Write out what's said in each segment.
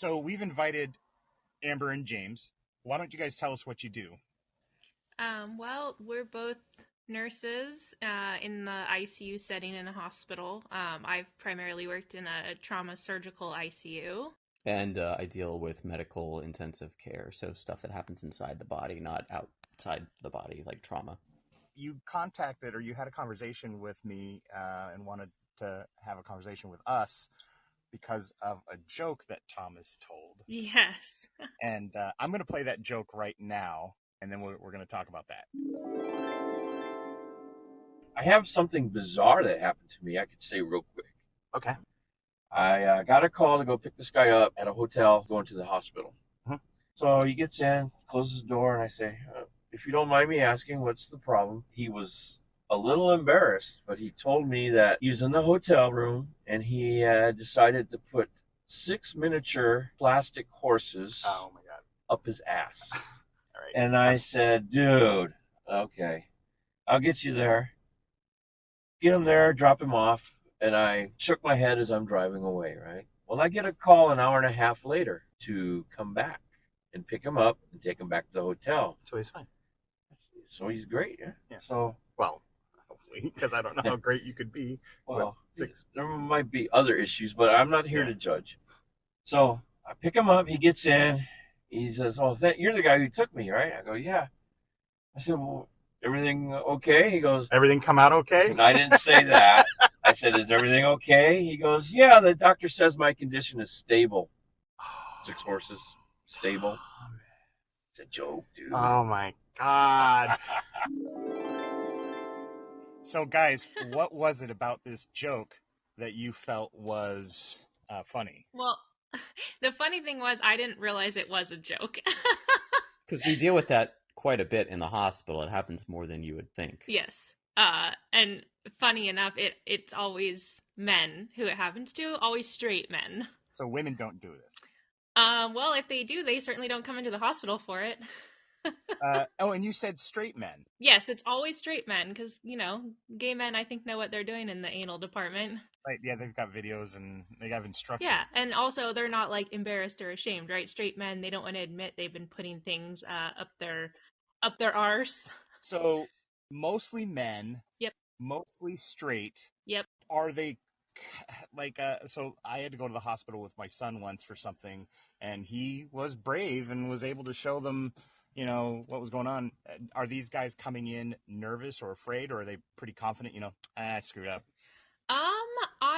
So we've invited Amber and James. Why don't you guys tell us what you do? Well, we're both nurses in the ICU setting in a hospital. I've primarily worked in a trauma surgical ICU. And I deal with medical intensive care, so stuff that happens inside the body, not outside the body, like trauma. You contacted or you had a conversation with me and wanted to have a conversation with us because of a joke that Thomas told. Yes. And I'm going to play that joke right now, and then we're going to talk about that. I have something bizarre that happened to me. I could say real quick. Okay. I got a call to go pick this guy up at a hotel going to the hospital. Mhm. So he gets in, closes the door, and I say, if you don't mind me asking, what's the problem? He was a little embarrassed, but he told me that he was in the hotel room and he had decided to put 6 miniature plastic horses Oh, my God. up his ass. All right. And I said, dude, okay, I'll get you there. Get him there, drop him off. And I shook my head as I'm driving away, right? Well, I get a call an hour and a half later to come back and pick him up and take him back to the hotel. So he's fine. So he's great, yeah. Yeah. So, Well, hopefully, because I don't know how great you could be. well, with 6. there might be other issues, but I'm not here Yeah. to judge. So I pick him up. He gets in. He says, "Oh, you're the guy who took me, right?" I go, "Yeah." I said, "Well, everything okay?" He goes, Everything come out okay? and I didn't say that. I said, "Is everything okay?" He goes, "Yeah, the doctor says my condition is stable." 6 horses, stable. It's a joke, dude. Oh, my God. So, guys, what was it about this joke that you felt was funny? Well, the funny thing was, I didn't realize it was a joke. Because we deal with that quite a bit in the hospital. It happens more than you would think. Yes. And funny enough, it's always men who it happens to, always straight men. So women don't do this. Well, if they do, they certainly don't come into the hospital for it. And you said straight men. Yes, it's always straight men because, gay men, I think, know what they're doing in the anal department. Right, yeah, they've got videos and they have instruction. Yeah, and also they're not like embarrassed or ashamed, right? Straight men, they don't want to admit they've been putting things up their arse. So mostly men, Yep. mostly straight. Yep. Are they like so I had to go to the hospital with my son once for something, and he was brave and was able to show them, what was going on. Are these guys coming in nervous or afraid, or are they pretty confident, I screwed up?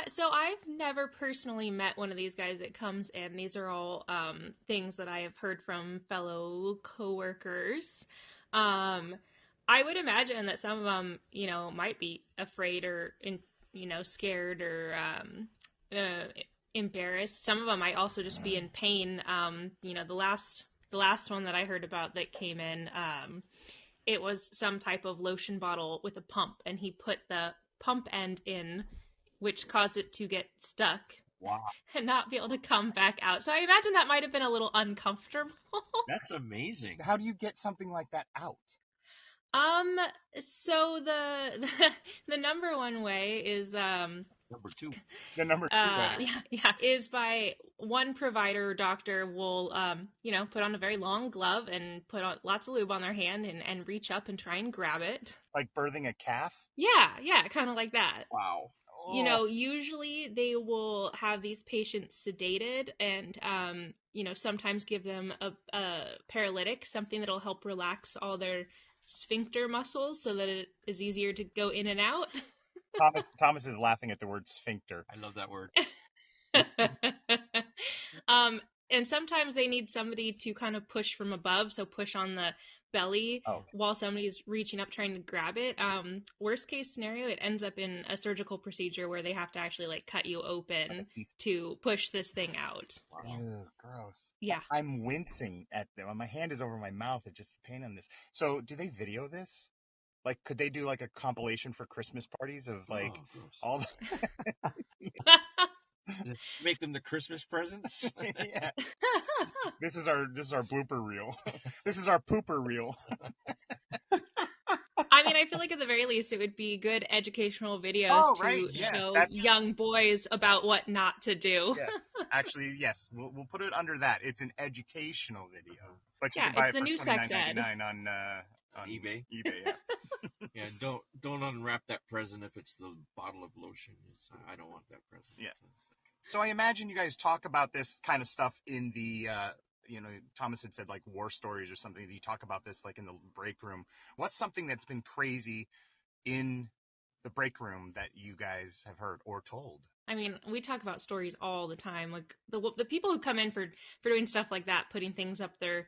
So I've never personally met one of these guys that comes in. These are all things that I have heard from fellow coworkers. I would imagine that some of them, might be afraid or scared or embarrassed. Some of them might also just be in pain. The last one that I heard about that came in, it was some type of lotion bottle with a pump, and he put the pump end in, which caused it to get stuck. Wow. And not be able to come back out. So I imagine that might have been a little uncomfortable. That's amazing. How do you get something like that out? So the number one way is Number 2. The number 2 way. is by one provider or doctor will put on a very long glove and put on lots of lube on their hand and reach up and try and grab it. Like birthing a calf? Yeah, kind of like that. Wow. Usually they will have these patients sedated and, sometimes give them a paralytic, something that'll help relax all their sphincter muscles so that it is easier to go in and out. Thomas is laughing at the word sphincter. I love that word. And sometimes they need somebody to kind of push from above, so push on the belly while somebody's reaching up trying to grab it. Worst case scenario, it ends up in a surgical procedure where they have to actually like cut you open to push this thing out. Wow. Ew, gross. Yeah. I'm wincing at them. My hand is over my mouth at just the pain on this. So do they video this? Like, could they do like a compilation for Christmas parties of like all the... Make them the Christmas presents? Yeah. This is our blooper reel. This is our pooper reel. I mean, I feel like at the very least it would be good educational videos Oh, right. to Yeah, show that's young boys about yes. what not to do. Yes, actually, yes. We'll put it under that. It's an educational video, but you Yeah, can buy it's it the for new sex ed. $29.99 on eBay. eBay. Yeah. Yeah, don't unwrap that present if it's the bottle of lotion. I don't want that present. Yeah. So I imagine you guys talk about this kind of stuff in the, Thomas had said like war stories or something. You talk about this like in the break room. What's something that's been crazy in the break room that you guys have heard or told? I mean, we talk about stories all the time. Like the people who come in for doing stuff like that, putting things up their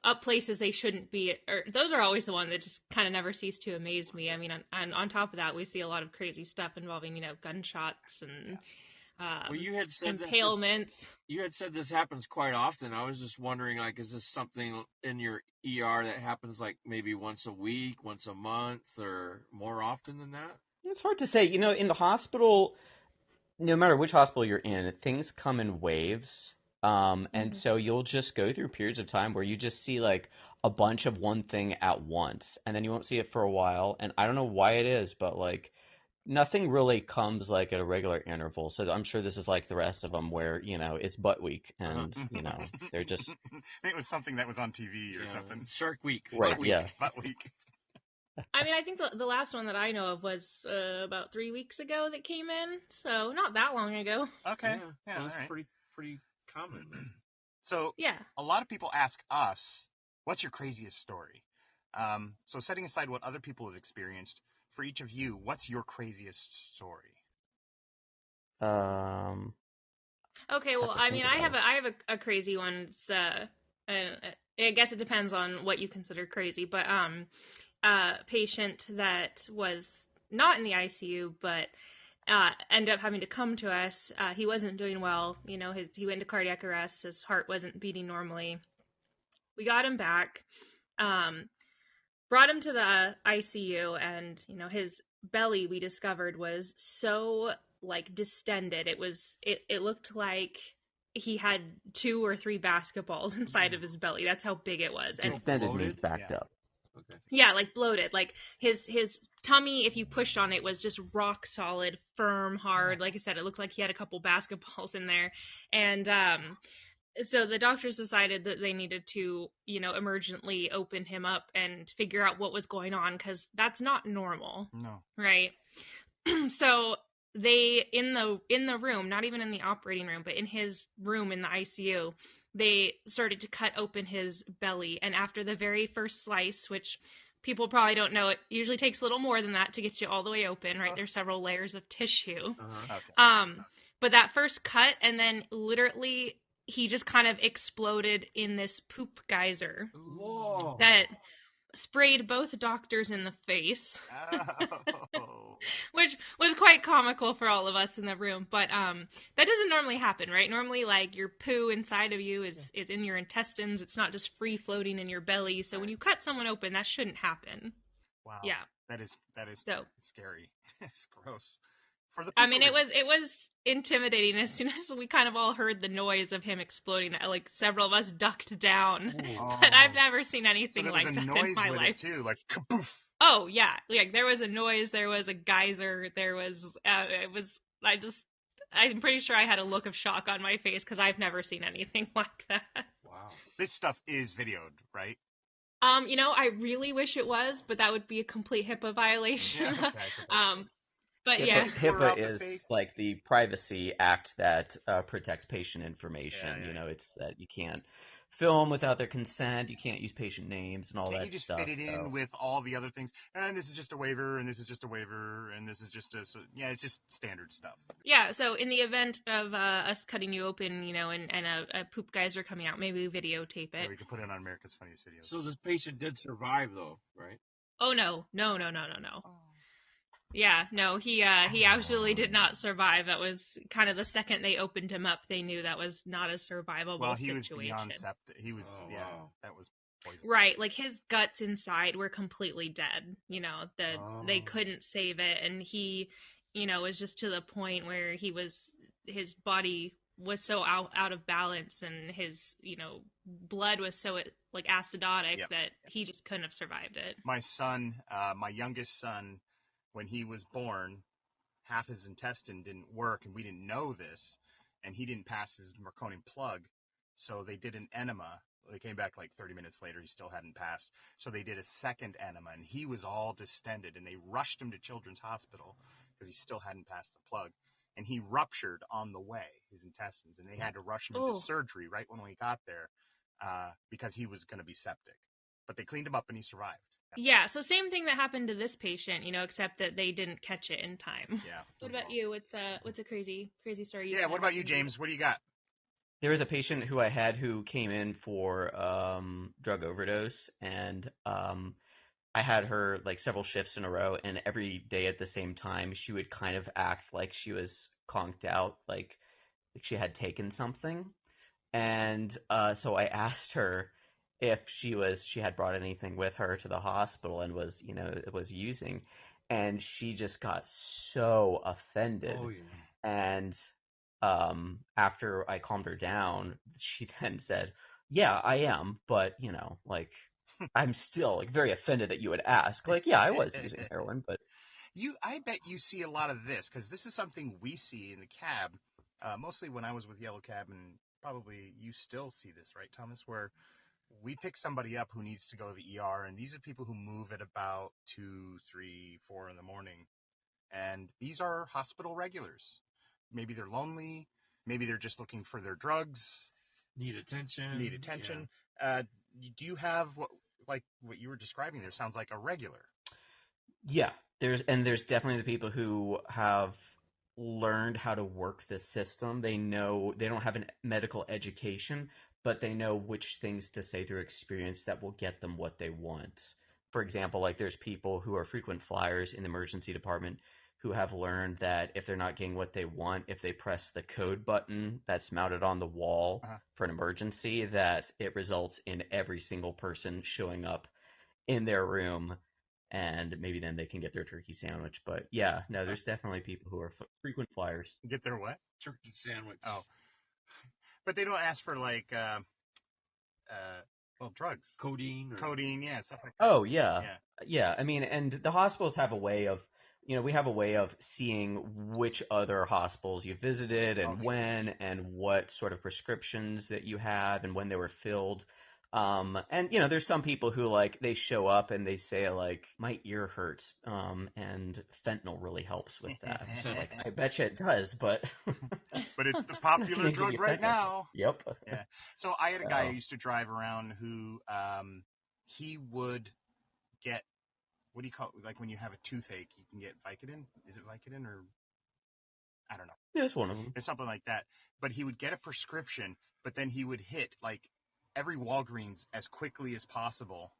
up places they shouldn't be, or those are always the one that just kind of never cease to amaze me. I mean, on top of that, we see a lot of crazy stuff involving gunshots and Well, you had said impalements. You had said this happens quite often. I was just wondering, like, is this something in your ER that happens like maybe once a week, once a month, or more often than that? It's hard to say. In the hospital, no matter which hospital you're in, things come in waves. And so you'll just go through periods of time where you just see like a bunch of one thing at once, and then you won't see it for a while. And I don't know why it is, but like nothing really comes like at a regular interval. So I'm sure this is like the rest of them where, it's butt week and, they're just. I think it was something that was on TV or something. Shark Week. Right, Shark Week. yeah. Butt week. I mean, I think the last one that I know of was about 3 weeks ago that came in, so not that long ago. Okay. Yeah, Yeah, that's all right. pretty common. So Yeah. a lot of people ask us, what's your craziest story? So setting aside what other people have experienced, for each of you, what's your craziest story? Okay, well, I mean, I have a crazy one. It's, I guess it depends on what you consider crazy, but a patient that was not in the ICU, but ended up having to come to us. He wasn't doing well. He went into cardiac arrest. His heart wasn't beating normally. We got him back, brought him to the ICU, and his belly, we discovered, was so like distended. It looked like he had 2 or 3 basketballs inside of his belly. That's how big it was. And Distended means backed up. Okay. yeah, like bloated. Like his tummy, if you pushed on it, was just rock solid, firm, hard. Like I said, it looked like he had a couple basketballs in there. And so the doctors decided that they needed to, emergently open him up and figure out what was going on, because that's not normal. No. Right. So they, in the room, not even in the operating room, but in his room in the ICU, they started to cut open his belly. And after the very first slice, which people probably don't know, it usually takes a little more than that to get you all the way open, right? There's several layers of tissue. Okay. But that first cut, and then literally he just kind of exploded in this poop geyser. Whoa. That sprayed both doctors in the face. Oh. Which was quite comical for all of us in the room. But that doesn't normally happen, right? Normally, like, your poo inside of you is in your intestines. It's not just free floating in your belly. So when you cut someone open, that shouldn't happen. Wow. Yeah. That is So scary. It's gross. For the I mean, it was intimidating. As soon as we kind of all heard the noise of him exploding, like several of us ducked down. Oh. But I've never seen anything So there like was a that noise in my with life. it too, like kaboof. Oh yeah, like there was a noise, there was a geyser, there was I'm pretty sure I had a look of shock on my face because I've never seen anything like that. Wow. This stuff is videoed, right? I really wish it was, but that would be a complete HIPAA violation. Yeah, okay, I suppose. But HIPAA, yeah, Just blur out the HIPAA is face. like the Privacy Act that protects patient information. Yeah. It's that you can't film without their consent, you can't use patient names and all Can't that you just stuff. fit it in with all the other things? And this is just a waiver, and this is just a waiver, and this is just yeah, it's just standard stuff. yeah. So in the event of us cutting you open, and a poop geyser coming out, maybe we videotape Yeah, it. we can put it on America's Funniest Videos. So this patient did survive, though, right? Oh no. Yeah, no, he absolutely did not survive. That was kind of the second they opened him up, they knew that was not a survivable Well, he situation. was beyond septic. He was, Oh, yeah, wow. that was poison. Right, like his guts inside were completely dead. They Oh. couldn't save it, and he, was just to the point where his body was so out of balance, and his blood was so like acidotic Yep. that he just couldn't have survived it. My son, my youngest son, when he was born, half his intestine didn't work, and we didn't know this, and he didn't pass his meconium plug, so they did an enema. They came back like 30 minutes later, he still hadn't passed, so they did a second enema, and he was all distended, and they rushed him to Children's Hospital because he still hadn't passed the plug, and he ruptured on the way, his intestines, and they had to rush him into surgery right when we got there because he was going to be septic. But they cleaned him up, and he survived. Yeah, so same thing that happened to this patient, except that they didn't catch it in time. Yeah. What about you? What's a crazy story? Yeah, what about you, James? What do you got? There was a patient who I had who came in for drug overdose, and I had her like several shifts in a row, and every day at the same time, she would kind of act like she was conked out, like she had taken something. And so I asked her if she had brought anything with her to the hospital and was using, and she just got so offended. Oh, yeah. And after I calmed her down, she then said, "Yeah, I am, but like I'm still like very offended that you would ask. Like, yeah, I was using heroin, but I bet you see a lot of this because this is something we see in the cab, mostly when I was with Yellow Cab, and probably you still see this, right, Thomas? Where we pick somebody up who needs to go to the ER, and these are people who move at about 2, 3, 4 in the morning, and these are hospital regulars. Maybe they're lonely, maybe they're just looking for their drugs, Need attention. Yeah. Do you have what you were describing there? Sounds like a regular. yeah, there's definitely the people who have learned how to work the system. They know they don't have a medical education, but they know which things to say through experience that will get them what they want. For example, like there's people who are frequent flyers in the emergency department who have learned that if they're not getting what they want, if they press the code button that's mounted on the wall for an emergency, that it results in every single person showing up in their room, and maybe then they can get their turkey sandwich. But yeah, no, there's definitely people who are frequent flyers. Get their what? Turkey sandwich. Oh. But they don't ask for like drugs. Codeine, yeah, stuff like that. Oh yeah. I mean, and the hospitals have a way of, we have a way of seeing which other hospitals you visited and when and what sort of prescriptions that you have and when they were filled. And there's some people who like they show up and they say like my ear hurts, and fentanyl really helps with that. So, like, I bet you it does, but but it's the popular drug right now. Yep. Yeah. So I had a guy who used to drive around who he would get, what do you call it? Like when you have a toothache, you can get Vicodin. Is it Vicodin or I don't know. Yeah, it's one of them. It's something like that. But he would get a prescription, but then he would hit like every Walgreens as quickly as possible.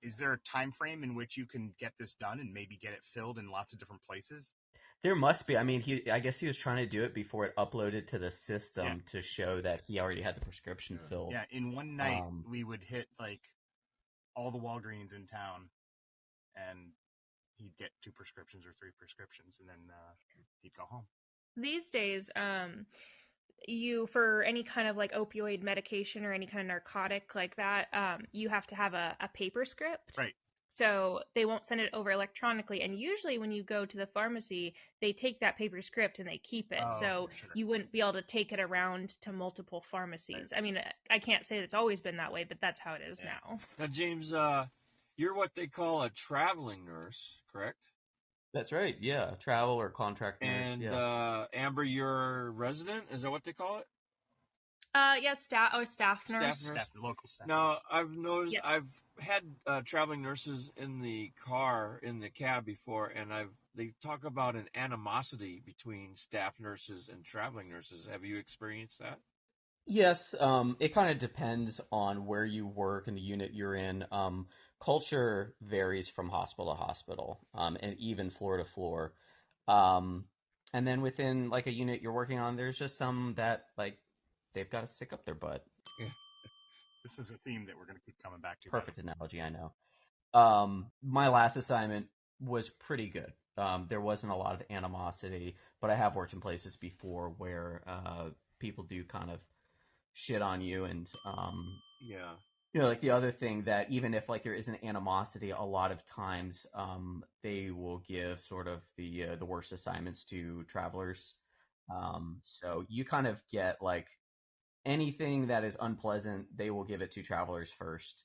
Is there a time frame in which you can get this done and maybe get it filled in lots of different places? There must be. I mean, I guess he was trying to do it before it uploaded to the system to show that he already had the prescription filled. Yeah, in one night we would hit like all the Walgreens in town, and he'd get 2 prescriptions or 3 prescriptions, and then he'd go home. These days, you, for any kind of like opioid medication or any kind of narcotic like that, you have to have a paper script. Right. So they won't send it over electronically. And usually when you go to the pharmacy, they take that paper script and they keep it. You wouldn't be able to take it around to multiple pharmacies. Right. I mean, I can't say it's always been that way, but that's how it is now. Now, James, you're what they call a traveling nurse, correct? That's right. Yeah. Travel or contract nurse. And Amber, you're a resident? Is that what they call it? Staff nurse. Local staff. Now, I've noticed, I've had traveling nurses in the car, in the cab before, and they talk about an animosity between staff nurses and traveling nurses. Have you experienced that? Yes. It kind of depends on where you work and the unit you're in. Culture varies from hospital to hospital, and even floor to floor. And then within like a unit you're working on, there's just some that like they've got to stick up their butt. Yeah. This is a theme that we're going to keep coming back to. Perfect analogy, I know. My last assignment was pretty good. There wasn't a lot of animosity, but I have worked in places before where people do kind of shit on you. And Yeah. like the other thing that even if like there is an animosity, a lot of times they will give sort of the worst assignments to travelers. So you kind of get like anything that is unpleasant, they will give it to travelers first.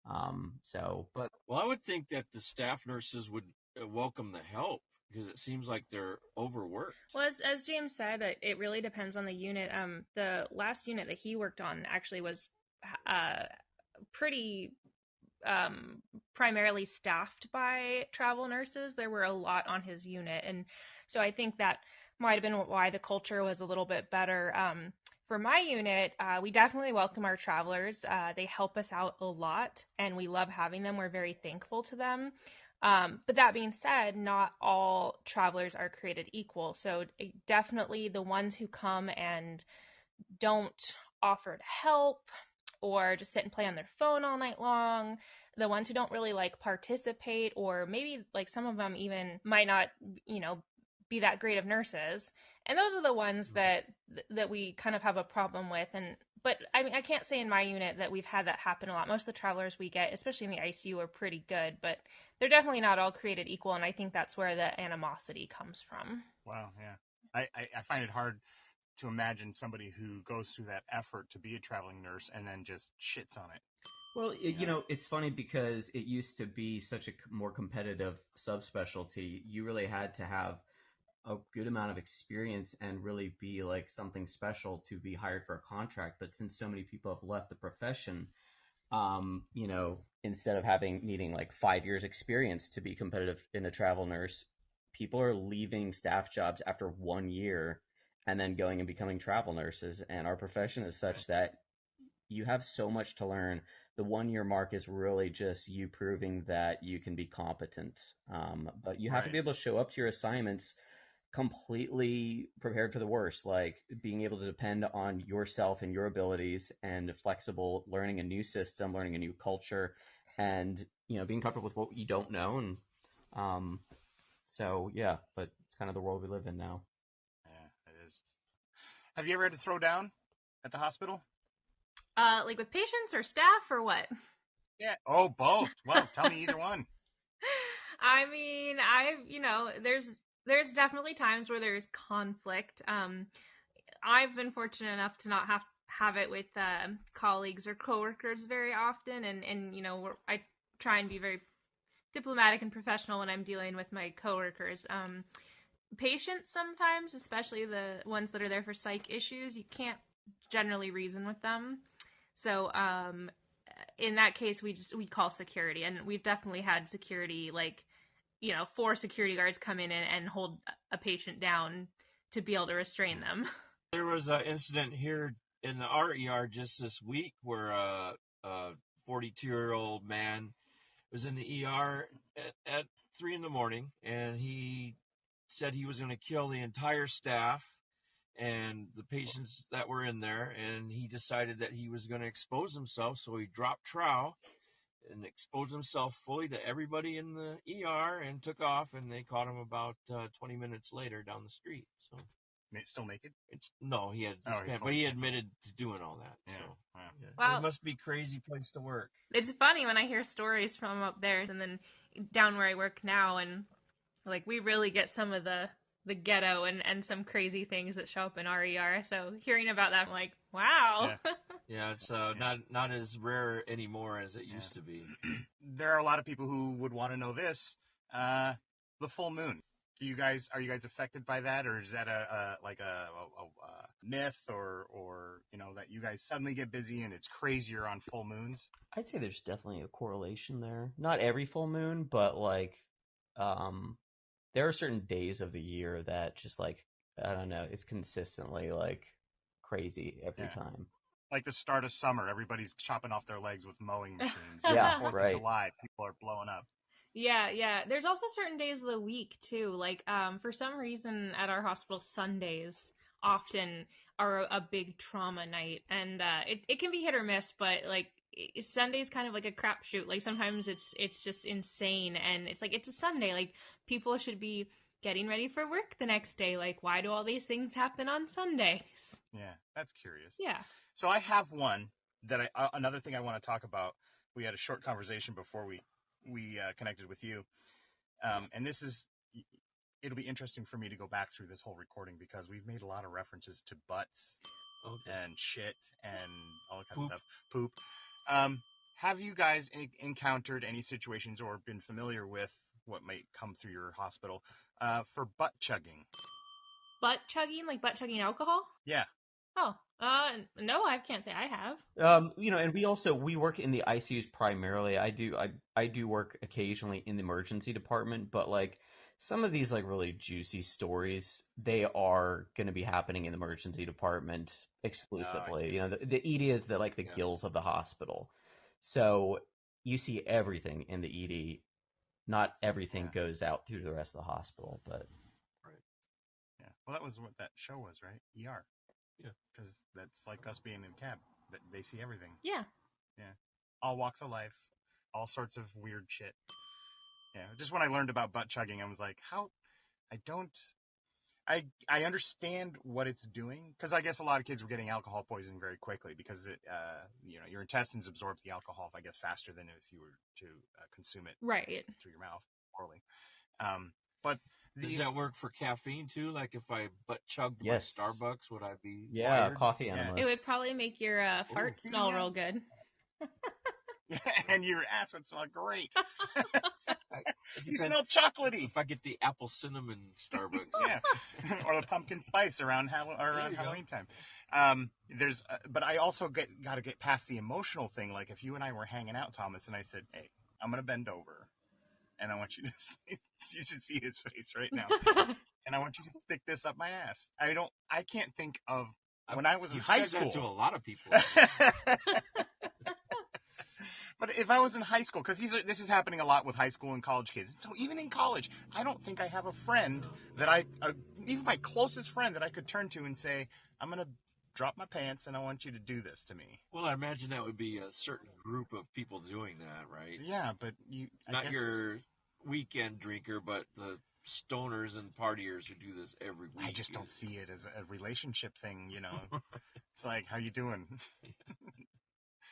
But Well, I would think that the staff nurses would welcome the help because it seems like they're overworked. Well, as James said, it really depends on the unit. The last unit that he worked on actually was pretty primarily staffed by travel nurses. There were a lot on his unit, and so I think that might have been why the culture was a little bit better. For my unit, we definitely welcome our travelers. They help us out a lot, and we love having them. We're very thankful to them. But that being said, not all travelers are created equal. So definitely the ones who come and don't offer to help or just sit and play on their phone all night long, the ones who don't really like participate, or maybe like some of them even might not, be that great of nurses. And those are the ones that we kind of have a problem with. But I mean, I can't say in my unit that we've had that happen a lot. Most of the travelers we get, especially in the ICU, are pretty good, but they're definitely not all created equal. And I think that's where the animosity comes from. Wow, yeah. I find it hard to imagine somebody who goes through that effort to be a traveling nurse and then just shits on it. Well, it's funny because it used to be such a more competitive subspecialty. You really had to have a good amount of experience and really be like something special to be hired for a contract. But since so many people have left the profession, instead of needing like 5 years experience to be competitive in a travel nurse, people are leaving staff jobs after 1 year and then going and becoming travel nurses. And our profession is such that you have so much to learn. The 1 year mark is really just you proving that you can be competent. But you have to be able to show up to your assignments completely prepared for the worst, like being able to depend on yourself and your abilities, and flexible, learning a new system, learning a new culture, and being comfortable with what you don't know. And so yeah, but it's kind of the world we live in now. Yeah, it is. Have you ever had to throw down at the hospital? Like with patients or staff or what? Yeah. Oh, both. Well, tell me either one. I mean, there's definitely times where there's conflict. I've been fortunate enough to not have it with colleagues or coworkers very often, and I try and be very diplomatic and professional when I'm dealing with my coworkers. Patients sometimes, especially the ones that are there for psych issues, you can't generally reason with them. So in that case, we call security, and we've definitely had security, like 4 security guards come in and hold a patient down to be able to restrain them. There was an incident here in the RER just this week where a 42-year-old man was in the ER at 3 a.m, and he said he was going to kill the entire staff and the patients that were in there, and he decided that he was going to expose himself, so he dropped trowel and exposed himself fully to everybody in the ER and took off, and they caught him about 20 minutes later down the street. So still naked? No, he had but he admitted to doing all that. Yeah. So Wow. Well, it must be a crazy place to work. It's funny when I hear stories from up there and then down where I work now, and like we really get some of the ghetto and some crazy things that show up in RER. So hearing about that, I'm like, wow. Yeah, it's not as rare anymore as it used to be. There are a lot of people who would want to know this. The full moon. Are you guys affected by that, or is that a myth, or that you guys suddenly get busy and it's crazier on full moons? I'd say there's definitely a correlation there. Not every full moon, but like there are certain days of the year that just like, I don't know, it's consistently like crazy every time. Like the start of summer, everybody's chopping off their legs with mowing machines. Yeah, 4th of July, people are blowing up. Yeah. There's also certain days of the week too. Like for some reason at our hospital, Sundays often are a big trauma night, and it can be hit or miss, but like Sunday's kind of like a crapshoot. Like sometimes it's just insane, and it's like it's a Sunday. Like people should be getting ready for work the next day. Like, why do all these things happen on Sundays? Yeah, that's curious. Yeah. So I have one that another thing I want to talk about. We had a short conversation before we connected with you, and this is. It'll be interesting for me to go back through this whole recording because we've made a lot of references to butts and shit and all that kind of stuff. Poop. Have you guys encountered any situations or been familiar with what might come through your hospital for butt chugging? Butt chugging, like butt chugging alcohol? Yeah. Oh, no, I can't say I have. And we work in the ICUs primarily. I do work occasionally in the emergency department, but like some of these like really juicy stories, they are going to be happening in the emergency department exclusively. The ED is the gills of the hospital. So you see everything in the ED. Not everything goes out through the rest of the hospital, but yeah. Well, that was what that show was, right? ER. Yeah. Because that's like us being in cab. They see everything. Yeah. Yeah. All walks of life. All sorts of weird shit. Yeah. Just when I learned about butt chugging, I was like, I understand what it's doing. Because I guess a lot of kids were getting alcohol poisoning very quickly because your intestines absorb the alcohol, I guess, faster than if you were to consume it through your mouth orally. But does that work for caffeine too? Like if I butt chugged my Starbucks, would I be wired? Coffee enemas. It would probably make your fart smell real good. And your ass would smell great. You smell chocolatey. If I get the apple cinnamon Starbucks, yeah, or the pumpkin spice around Halloween time. But I also got to get past the emotional thing. Like if you and I were hanging out, Thomas, and I said, "Hey, I'm gonna bend over, and I want you to you should see his face right now, and I want you to stick this up my ass." I can't think of when I was in high school. That to a lot of people. But if I was in high school, because this is happening a lot with high school and college kids. So even in college, I don't think I have a friend that even my closest friend that I could turn to and say, I'm going to drop my pants and I want you to do this to me. Well, I imagine that would be a certain group of people doing that, right? Yeah, but I guess your weekend drinker, but the stoners and partiers who do this every week. I just don't see it as a relationship thing, It's like, how you doing?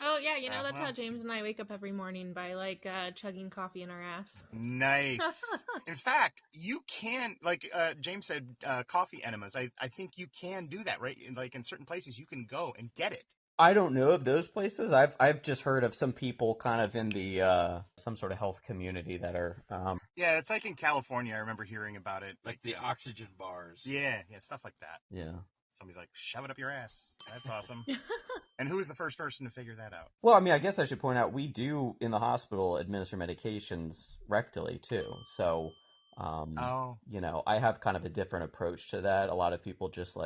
Oh, yeah, that's how James and I wake up every morning by, chugging coffee in our ass. Nice. In fact, you can, James said, coffee enemas. I think you can do that, right? In certain places, you can go and get it. I don't know of those places. I've just heard of some people kind of in the some sort of health community that are. Yeah, it's like in California. I remember hearing about it. Like the oxygen bars. Yeah, stuff like that. Yeah. Somebody's like, shove it up your ass. That's awesome. And who was the first person to figure that out? Well, I mean, I guess I should point out we do in the hospital administer medications rectally too. So, I have kind of a different approach to that. A lot of people just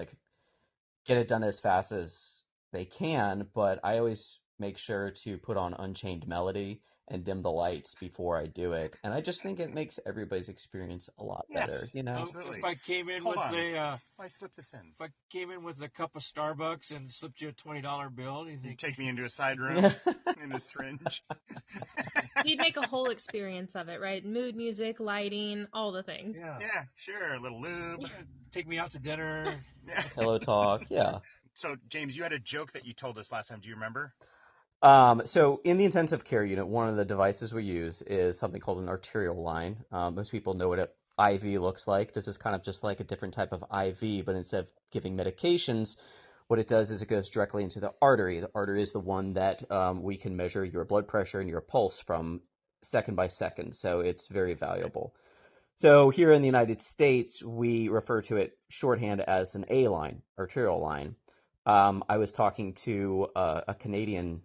get it done as fast as they can, but I always make sure to put on Unchained Melody and dim the lights before I do it, and I just think it makes everybody's experience a lot better. Absolutely. If I came in I slip this in. If I came in with a cup of Starbucks and slipped you a $20 bill, do you think you'd take me into a side room in a syringe? You'd make a whole experience of it, right? Mood music, lighting, all the things. Yeah, sure. A little lube. Take me out to dinner. Pillow talk. Yeah. So, James, you had a joke that you told us last time. Do you remember? So in the intensive care unit, one of the devices we use is something called an arterial line. Most people know what an IV looks like. This is kind of just like a different type of IV, but instead of giving medications, what it does is it goes directly into the artery. The artery is the one that we can measure your blood pressure and your pulse from second by second. So it's very valuable. So here in the United States, we refer to it shorthand as an A line, arterial line. I was talking to a Canadian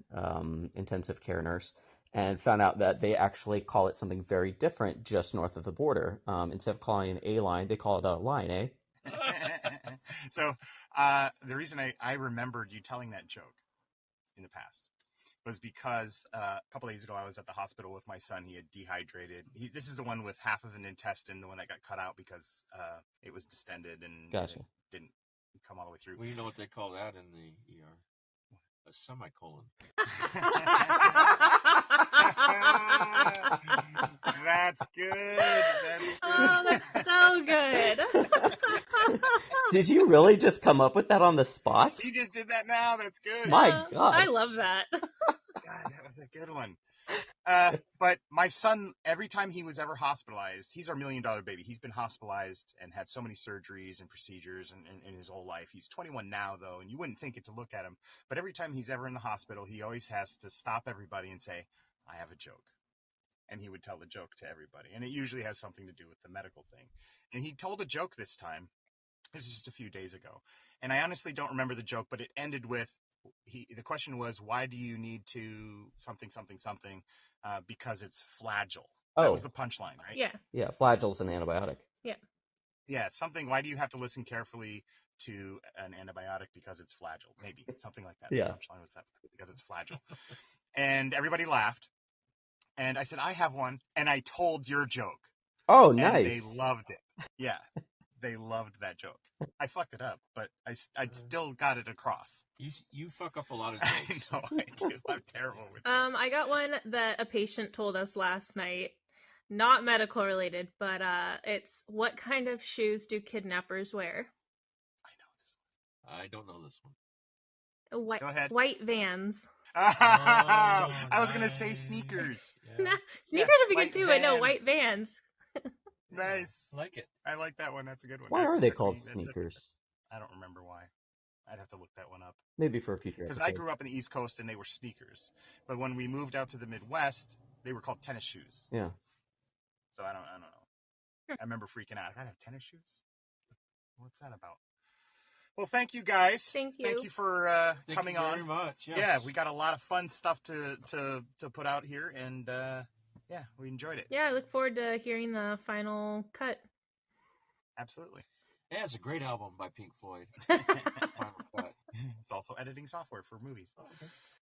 intensive care nurse and found out that they actually call it something very different just north of the border. Instead of calling it an A line, they call it a line, eh? So the reason I remembered you telling that joke in the past was because a couple days ago I was at the hospital with my son. He had dehydrated. This is the one with half of an intestine, the one that got cut out because it was distended and Gotcha. It didn't come all the way through. Well, you know what they call that in the ER? A semicolon. That's good. That's Oh, good. that's so good. Did you really just come up with that on the spot? He just did that now. That's good. My I God. love that. God, that was a good one. But my son, every time he was ever hospitalized, he's our $1 million baby. He's been hospitalized and had so many surgeries and procedures in his whole life. He's 21 now, though, and you wouldn't think it to look at him. But every time he's ever in the hospital, he always has to stop everybody and say, I have a joke. And he would tell the joke to everybody. And it usually has something to do with the medical thing. And he told a joke this time. This is just a few days ago. And I honestly don't remember the joke, but it ended with, the question was, why do you need to something, something, something, because it's Flagyl. That was Oh, the punchline, right? Yeah. yeah, Flagell's an antibiotic. Yeah, something, why do you have to listen carefully to an antibiotic because it's Flagyl? Maybe, something like that. Yeah. The punchline was that, because it's Flagyl. And everybody laughed. And I said, I have one. And I told your joke. Oh, And they nice. loved it. Yeah, they loved that joke. I fucked it up, but I still got it across. You fuck up a lot of I jokes. know I do. I'm terrible with jokes. I got one that a patient told us last night. Not medical related, but it's what kind of shoes do kidnappers wear? I know this one. I don't know this one. White, Go ahead. white Vans. I was gonna say nice. sneakers. Nah, Yeah, sneakers would be white good too, but no, Vans. white Vans. Nice. I like it. I like that one. That's a good one. Why That are they took called me- that took me- sneakers? I don't remember why. I'd have to look that one up. Maybe for a future Because episode. I grew up in the East Coast and they were sneakers, but when we moved out to the Midwest, they were called tennis shoes. Yeah. So I don't know. I remember freaking out. I gotta have tennis shoes. What's that about? Well, thank you guys. Thank Thank you. you for Thank coming you very on. much. Yes. Yeah, we got a lot of fun stuff to put out here, and yeah, we enjoyed it. Yeah, I look forward to hearing the final cut. Absolutely. Yeah, it's a great album by Pink Floyd. Final Cut. It's also editing software for movies.